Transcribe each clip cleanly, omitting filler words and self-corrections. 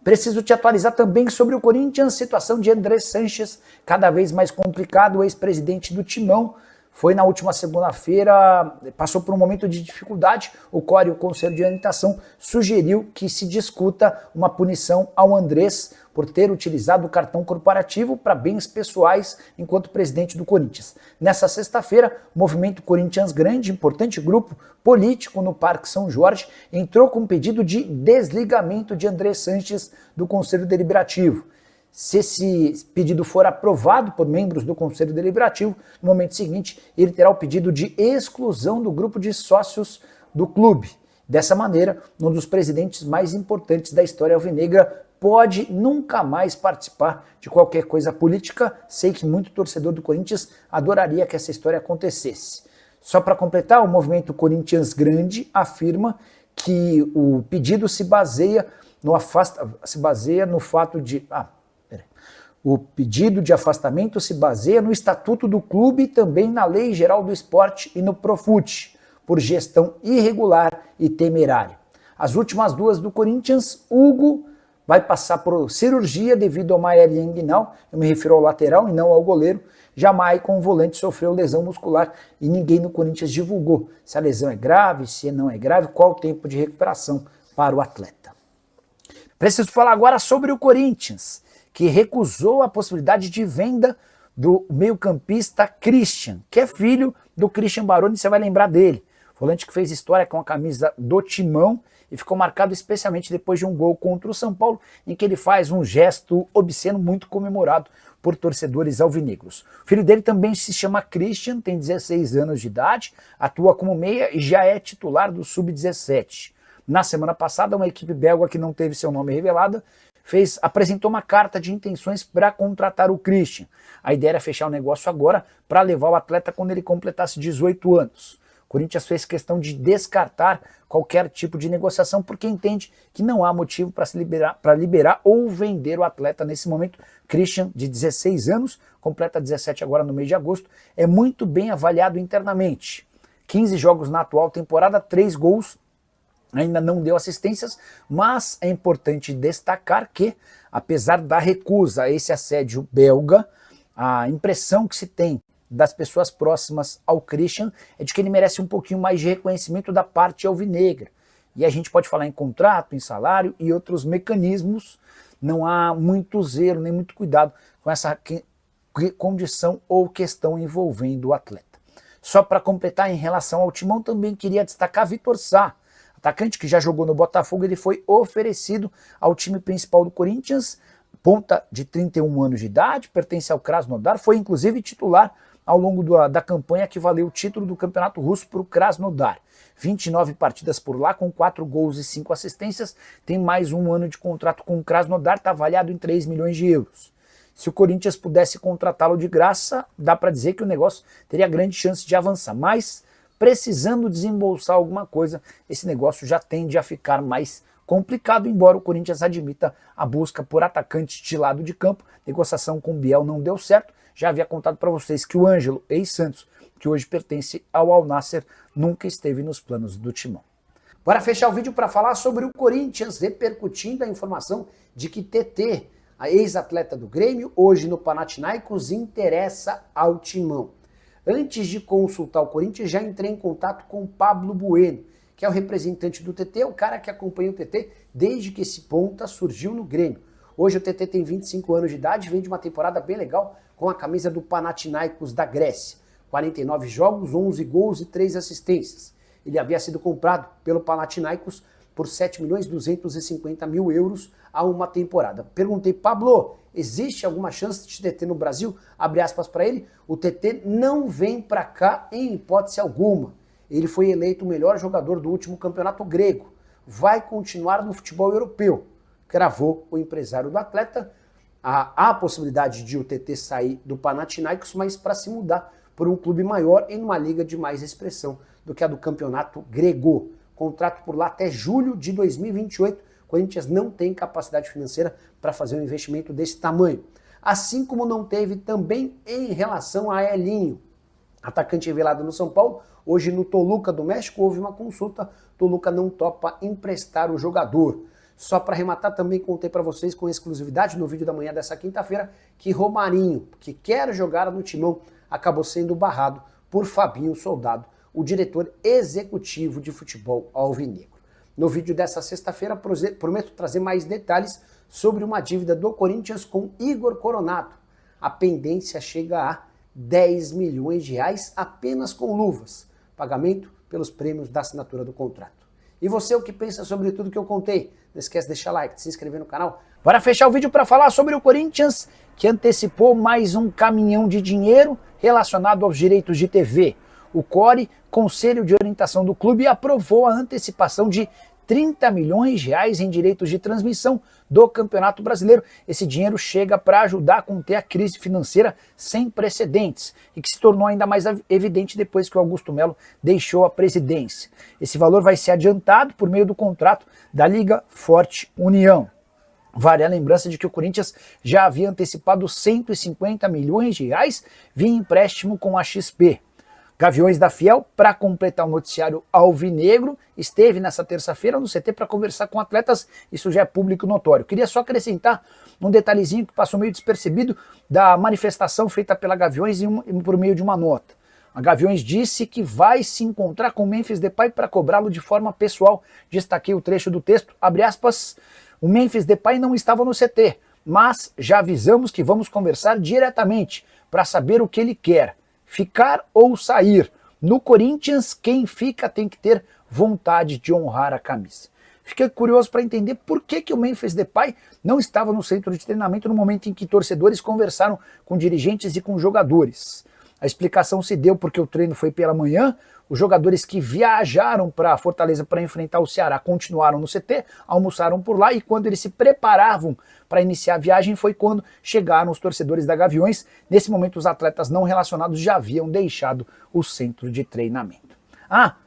Preciso te atualizar também sobre o Corinthians, situação de André Sanches, cada vez mais complicado, o ex-presidente do Timão, foi na última segunda-feira, passou por um momento de dificuldade, o COR e o Conselho de Orientação sugeriu que se discuta uma punição ao Andrés por ter utilizado o cartão corporativo para bens pessoais enquanto presidente do Corinthians. Nessa sexta-feira, o Movimento Corinthians Grande, importante grupo político no Parque São Jorge, entrou com um pedido de desligamento de André Sanches do Conselho Deliberativo. Se esse pedido for aprovado por membros do Conselho Deliberativo, no momento seguinte, ele terá o pedido de exclusão do grupo de sócios do clube. Dessa maneira, um dos presidentes mais importantes da história alvinegra pode nunca mais participar de qualquer coisa política. Sei que muito torcedor do Corinthians adoraria que essa história acontecesse. Só para completar, o Movimento Corinthians Grande afirma que o pedido se baseia no fato de... O pedido de afastamento se baseia no Estatuto do Clube e também na Lei Geral do Esporte e no Profut, por gestão irregular e temerária. As últimas duas do Corinthians, Hugo vai passar por cirurgia devido a uma hernia inguinal, eu me refiro ao lateral e não ao goleiro. Já Maicon, o volante, sofreu lesão muscular e ninguém no Corinthians divulgou se a lesão é grave, se não é grave, qual o tempo de recuperação para o atleta. Preciso falar agora sobre o Corinthians, que recusou a possibilidade de venda do meio-campista Christian, que é filho do Christian Baroni, você vai lembrar dele. Volante que fez história com a camisa do Timão e ficou marcado especialmente depois de um gol contra o São Paulo, em que ele faz um gesto obsceno muito comemorado por torcedores alvinegros. O filho dele também se chama Christian, tem 16 anos de idade, atua como meia e já é titular do Sub-17. Na semana passada, uma equipe belga que não teve seu nome revelado apresentou uma carta de intenções para contratar o Christian. A ideia era fechar o negócio agora para levar o atleta quando ele completasse 18 anos. O Corinthians fez questão de descartar qualquer tipo de negociação porque entende que não há motivo para liberar ou vender o atleta nesse momento. Christian, de 16 anos, completa 17 agora no mês de agosto, é muito bem avaliado internamente. 15 jogos na atual temporada, 3 gols, ainda não deu assistências, mas é importante destacar que, apesar da recusa a esse assédio belga, a impressão que se tem das pessoas próximas ao Christian é de que ele merece um pouquinho mais de reconhecimento da parte alvinegra. E a gente pode falar em contrato, em salário e outros mecanismos. Não há muito zelo, nem muito cuidado com essa condição ou questão envolvendo o atleta. Só para completar, em relação ao Timão, também queria destacar Vitor Sá, atacante que já jogou no Botafogo. Ele foi oferecido ao time principal do Corinthians, ponta de 31 anos de idade, pertence ao Krasnodar, foi inclusive titular ao longo da campanha que valeu o título do Campeonato Russo para o Krasnodar. 29 partidas por lá, com 4 gols e 5 assistências, tem mais um ano de contrato com o Krasnodar, está avaliado em 3 milhões de euros. Se o Corinthians pudesse contratá-lo de graça, dá para dizer que o negócio teria grande chance de avançar, mas precisando desembolsar alguma coisa, esse negócio já tende a ficar mais complicado, embora o Corinthians admita a busca por atacantes de lado de campo. Negociação com o Biel não deu certo. Já havia contado para vocês que o Ângelo, ex-Santos, que hoje pertence ao Al Nassr, nunca esteve nos planos do Timão. Bora fechar o vídeo para falar sobre o Corinthians, repercutindo a informação de que TT, a ex-atleta do Grêmio, hoje no Panathinaikos, interessa ao Timão. Antes de consultar o Corinthians, já entrei em contato com o Pablo Bueno, que é o representante do TT, o cara que acompanha o TT desde que esse ponta surgiu no Grêmio. Hoje o TT tem 25 anos de idade, vem de uma temporada bem legal com a camisa do Panathinaikos da Grécia. 49 jogos, 11 gols e 3 assistências. Ele havia sido comprado pelo Panathinaikos por 7.250.000 euros a uma temporada. Perguntei, Pablo, existe alguma chance de TT no Brasil? Abre aspas para ele, o TT não vem para cá em hipótese alguma. Ele foi eleito o melhor jogador do último campeonato grego. Vai continuar no futebol europeu. Cravou o empresário do atleta. Há a possibilidade de o TT sair do Panathinaikos, mas para se mudar por um clube maior em uma liga de mais expressão do que a do campeonato grego. Contrato por lá até julho de 2028. O Corinthians não tem capacidade financeira para fazer um investimento desse tamanho. Assim como não teve também em relação a Elinho, atacante revelado no São Paulo. Hoje no Toluca do México houve uma consulta, Toluca não topa emprestar o jogador. Só para arrematar, também contei para vocês com exclusividade no vídeo da manhã dessa quinta-feira que Romarinho, que quer jogar no Timão, acabou sendo barrado por Fabinho Soldado, o diretor executivo de futebol alvinegro. No vídeo dessa sexta-feira, prometo trazer mais detalhes sobre uma dívida do Corinthians com Igor Coronado. A pendência chega a 10 milhões de reais apenas com luvas, pagamento pelos prêmios da assinatura do contrato. E você, o que pensa sobre tudo que eu contei? Não esquece de deixar like, de se inscrever no canal. Bora fechar o vídeo para falar sobre o Corinthians, que antecipou mais um caminhão de dinheiro relacionado aos direitos de TV. O CORE, Conselho de Orientação do Clube, aprovou a antecipação de 30 milhões de reais em direitos de transmissão do Campeonato Brasileiro. Esse dinheiro chega para ajudar a conter a crise financeira sem precedentes e que se tornou ainda mais evidente depois que o Augusto Melo deixou a presidência. Esse valor vai ser adiantado por meio do contrato da Liga Forte União. Vale a lembrança de que o Corinthians já havia antecipado 150 milhões de reais via empréstimo com a XP. Gaviões da Fiel, para completar o noticiário alvinegro, esteve nessa terça-feira no CT para conversar com atletas, isso já é público notório. Queria só acrescentar um detalhezinho que passou meio despercebido da manifestação feita pela Gaviões por meio de uma nota. A Gaviões disse que vai se encontrar com Memphis Depay para cobrá-lo de forma pessoal. Destaquei o trecho do texto, abre aspas, o Memphis Depay não estava no CT, mas já avisamos que vamos conversar diretamente para saber o que ele quer. Ficar ou sair. No Corinthians, quem fica tem que ter vontade de honrar a camisa. Fiquei curioso para entender por que o Memphis Depay não estava no centro de treinamento no momento em que torcedores conversaram com dirigentes e com jogadores. A explicação se deu porque o treino foi pela manhã, os jogadores que viajaram para Fortaleza para enfrentar o Ceará continuaram no CT, almoçaram por lá e quando eles se preparavam para iniciar a viagem foi quando chegaram os torcedores da Gaviões. Nesse momento os atletas não relacionados já haviam deixado o centro de treinamento.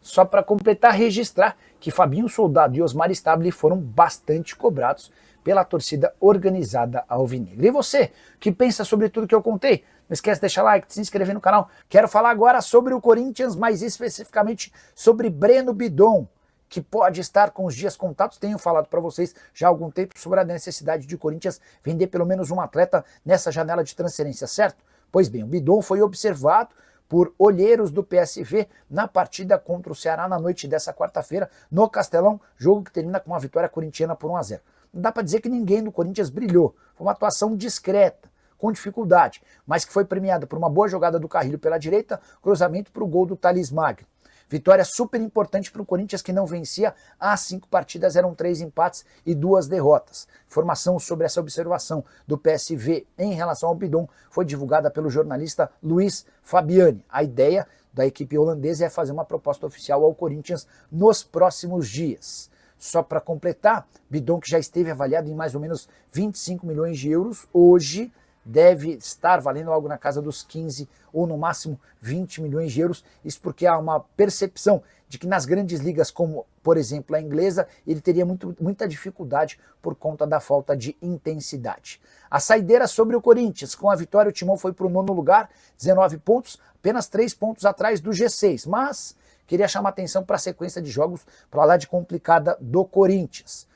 Só para completar, registrar que Fabinho Soldado e Osmar Stabile foram bastante cobrados pela torcida organizada alvinegra. E você, que pensa sobre tudo que eu contei? Não esquece de deixar like, de se inscrever no canal. Quero falar agora sobre o Corinthians, mais especificamente sobre Breno Bidon, que pode estar com os dias contados. Tenho falado para vocês já há algum tempo sobre a necessidade de o Corinthians vender pelo menos um atleta nessa janela de transferência, certo? Pois bem, o Bidon foi observado por olheiros do PSV na partida contra o Ceará na noite dessa quarta-feira no Castelão, jogo que termina com uma vitória corintiana por 1-0. Não dá para dizer que ninguém do Corinthians brilhou, foi uma atuação discreta, com dificuldade, mas que foi premiada por uma boa jogada do Carrilho pela direita, cruzamento para o gol do Thales Magno. Vitória super importante para o Corinthians que não vencia há 5 partidas, eram 3 empates e 2 derrotas. Informação sobre essa observação do PSV em relação ao Bidon foi divulgada pelo jornalista Luiz Fabiani. A ideia da equipe holandesa é fazer uma proposta oficial ao Corinthians nos próximos dias. Só para completar, Bidon, que já esteve avaliado em mais ou menos 25 milhões de euros, hoje deve estar valendo algo na casa dos 15 ou no máximo 20 milhões de euros. Isso porque há uma percepção de que nas grandes ligas, como por exemplo a inglesa, ele teria muita dificuldade por conta da falta de intensidade. A saideira sobre o Corinthians, com a vitória o Timão foi para o 9º lugar, 19 pontos, apenas 3 pontos atrás do G6, mas queria chamar atenção para a sequência de jogos para lá de complicada do Corinthians.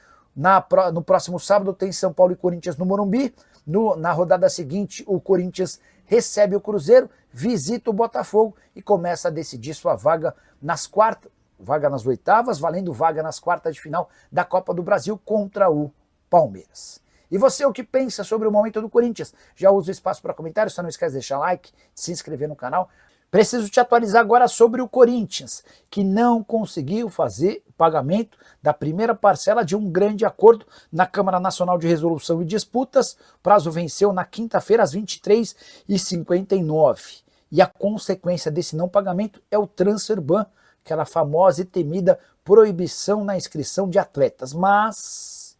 No próximo sábado tem São Paulo e Corinthians no Morumbi. Na rodada seguinte, o Corinthians recebe o Cruzeiro, visita o Botafogo e começa a decidir sua vaga nas oitavas, valendo vaga nas quartas de final da Copa do Brasil contra o Palmeiras. E você, o que pensa sobre o momento do Corinthians? Já usa o espaço para comentários, só não esquece de deixar like, de se inscrever no canal. Preciso te atualizar agora sobre o Corinthians, que não conseguiu fazer o pagamento da primeira parcela de um grande acordo na Câmara Nacional de Resolução e Disputas. O prazo venceu na quinta-feira às 23h59. E a consequência desse não pagamento é o transfer ban, aquela famosa e temida proibição na inscrição de atletas. Mas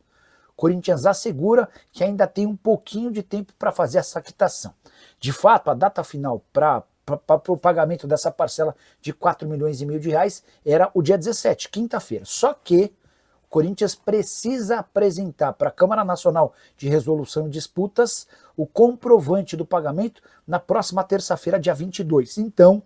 o Corinthians assegura que ainda tem um pouquinho de tempo para fazer essa quitação. De fato, a data final para o pagamento dessa parcela de 4 milhões e meio de reais era o dia 17, quinta-feira. Só que o Corinthians precisa apresentar para a Câmara Nacional de Resolução e Disputas o comprovante do pagamento na próxima terça-feira, dia 22. Então,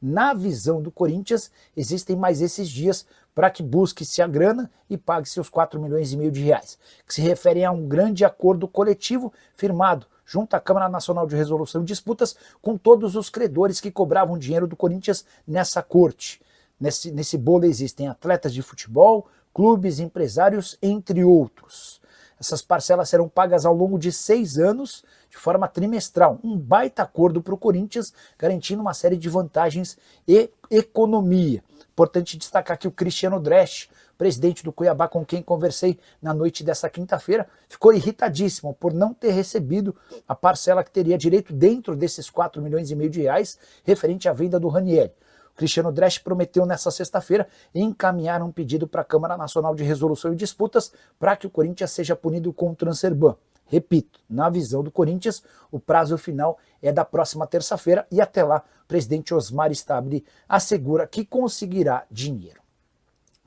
Na visão do Corinthians, existem mais esses dias para que busque-se a grana e pague seus 4,5 milhões de reais, que se referem a um grande acordo coletivo firmado junto à Câmara Nacional de Resolução de Disputas com todos os credores que cobravam dinheiro do Corinthians nessa corte. Nesse bolo existem atletas de futebol, clubes, empresários, entre outros. Essas parcelas serão pagas ao longo de 6 anos, de forma trimestral. Um baita acordo para o Corinthians, garantindo uma série de vantagens e economia. Importante destacar que o Cristiano Dresch, presidente do Cuiabá, com quem conversei na noite dessa quinta-feira, ficou irritadíssimo por não ter recebido a parcela que teria direito dentro desses 4,5 milhões de reais, referente à venda do Ranieri. Cristiano Dresch prometeu nesta sexta-feira encaminhar um pedido para a Câmara Nacional de Resolução e Disputas para que o Corinthians seja punido com o Transerban. Repito, na visão do Corinthians, o prazo final é da próxima terça-feira e até lá o presidente Osmar Stabile assegura que conseguirá dinheiro.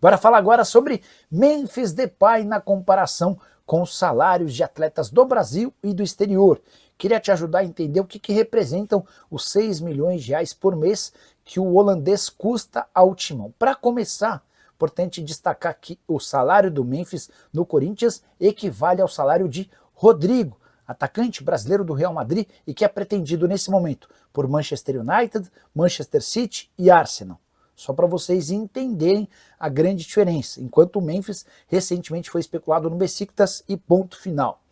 Bora falar agora sobre Memphis Depay na comparação com os salários de atletas do Brasil e do exterior. Queria te ajudar a entender o que representam os 6 milhões de reais por mês que o holandês custa ao Timão. Para começar, importante destacar que o salário do Memphis no Corinthians equivale ao salário de Rodrigo, atacante brasileiro do Real Madrid e que é pretendido nesse momento por Manchester United, Manchester City e Arsenal. Só para vocês entenderem a grande diferença, enquanto o Memphis recentemente foi especulado no Besiktas e ponto final.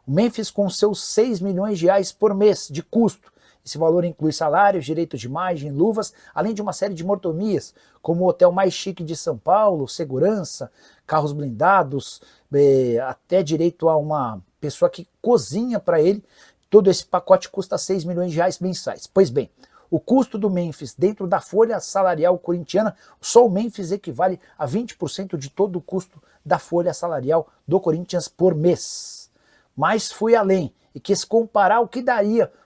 O Memphis com seus 6 milhões de reais por mês de custo. Esse valor inclui salários, direitos de imagem, luvas, além de uma série de mordomias, como o hotel mais chique de São Paulo, segurança, carros blindados, até direito a uma pessoa que cozinha para ele. Todo esse pacote custa 6 milhões de reais mensais. Pois bem, o custo do Memphis dentro da folha salarial corintiana, só o Memphis equivale a 20% de todo o custo da folha salarial do Corinthians por mês. Mas fui além e quis comparar o que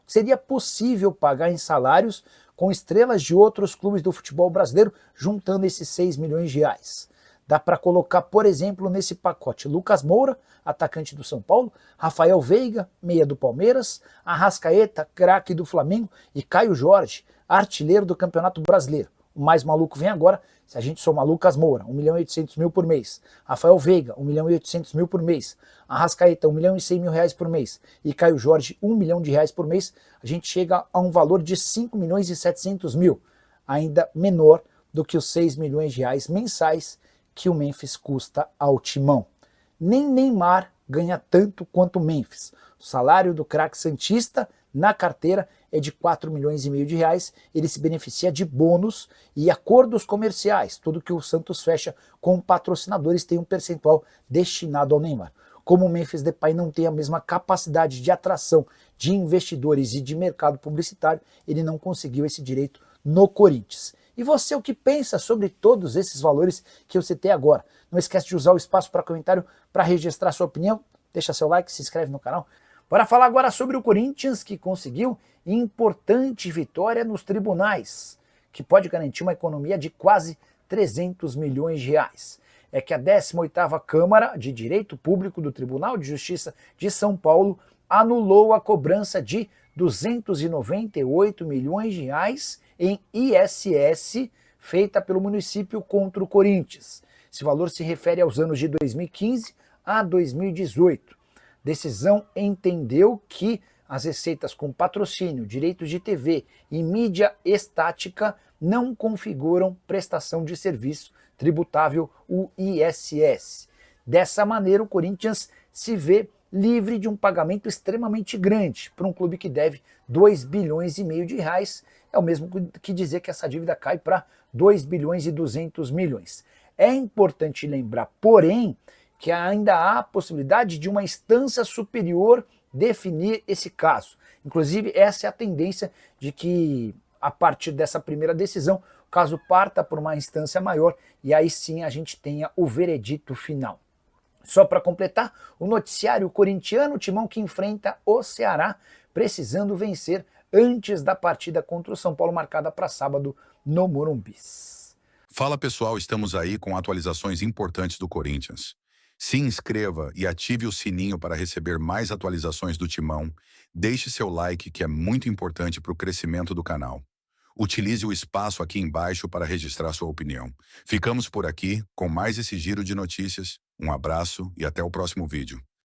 seria possível pagar em salários com estrelas de outros clubes do futebol brasileiro, juntando esses 6 milhões de reais. Dá para colocar, por exemplo, nesse pacote Lucas Moura, atacante do São Paulo, Rafael Veiga, meia do Palmeiras, Arrascaeta, craque do Flamengo, e Caio Jorge, artilheiro do Campeonato Brasileiro. O mais maluco vem agora, se a gente somar Lucas Moura, 1.800.000 por mês, Rafael Veiga, 1.800.000 por mês, Arrascaeta, 1.100.000 reais por mês, e Caio Jorge, 1 milhão de reais por mês, a gente chega a um valor de 5.700.000, ainda menor do que os 6 milhões de reais mensais que o Memphis custa ao Timão. Nem Neymar ganha tanto quanto o Memphis. O salário do craque santista na carteira é de 4,5 milhões de reais. Ele se beneficia de bônus e acordos comerciais. Tudo que o Santos fecha com patrocinadores tem um percentual destinado ao Neymar. Como o Memphis Depay não tem a mesma capacidade de atração de investidores e de mercado publicitário, ele não conseguiu esse direito no Corinthians. E você, o que pensa sobre todos esses valores que eu citei agora? Não esquece de usar o espaço para comentário para registrar sua opinião. Deixa seu like, se inscreve no canal. Bora falar agora sobre o Corinthians, que conseguiu importante vitória nos tribunais, que pode garantir uma economia de quase 300 milhões de reais. É que a 18ª Câmara de Direito Público do Tribunal de Justiça de São Paulo anulou a cobrança de 298 milhões de reais em ISS feita pelo município contra o Corinthians. Esse valor se refere aos anos de 2015 a 2018. Decisão entendeu que as receitas com patrocínio, direitos de TV e mídia estática não configuram prestação de serviço tributável, o ISS. Dessa maneira, o Corinthians se vê livre de um pagamento extremamente grande para um clube que deve 2,5 bilhões de reais. É o mesmo que dizer que essa dívida cai para 2 bilhões e 200 milhões. É importante lembrar, porém, que ainda há a possibilidade de uma instância superior definir esse caso. Inclusive, essa é a tendência de que, a partir dessa primeira decisão, o caso parta por uma instância maior e aí sim a gente tenha o veredito final. Só para completar, o noticiário corintiano, o Timão que enfrenta o Ceará, precisando vencer antes da partida contra o São Paulo, marcada para sábado no Morumbi. Fala pessoal, estamos aí com atualizações importantes do Corinthians. Se inscreva e ative o sininho para receber mais atualizações do Timão. Deixe seu like, que é muito importante para o crescimento do canal. Utilize o espaço aqui embaixo para registrar sua opinião. Ficamos por aqui com mais esse giro de notícias. Um abraço e até o próximo vídeo.